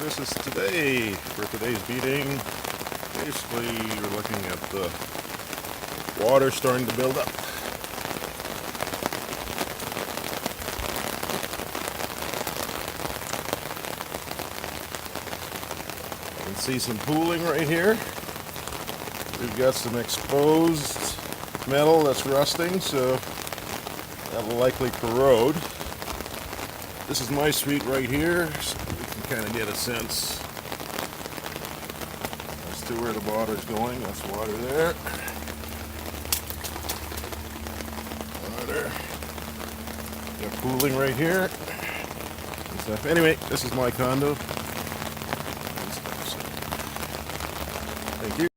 this is today. For today's beating, basically you're looking at the water starting to build up. You can see some pooling right here. We've got some exposed metal that's rusting, so that'll likely corrode. This is my suite right here, so we can kind of get a sense as to where the water's going. That's water there. Water. Got pooling right here. And stuff. Anyway, this is my condo.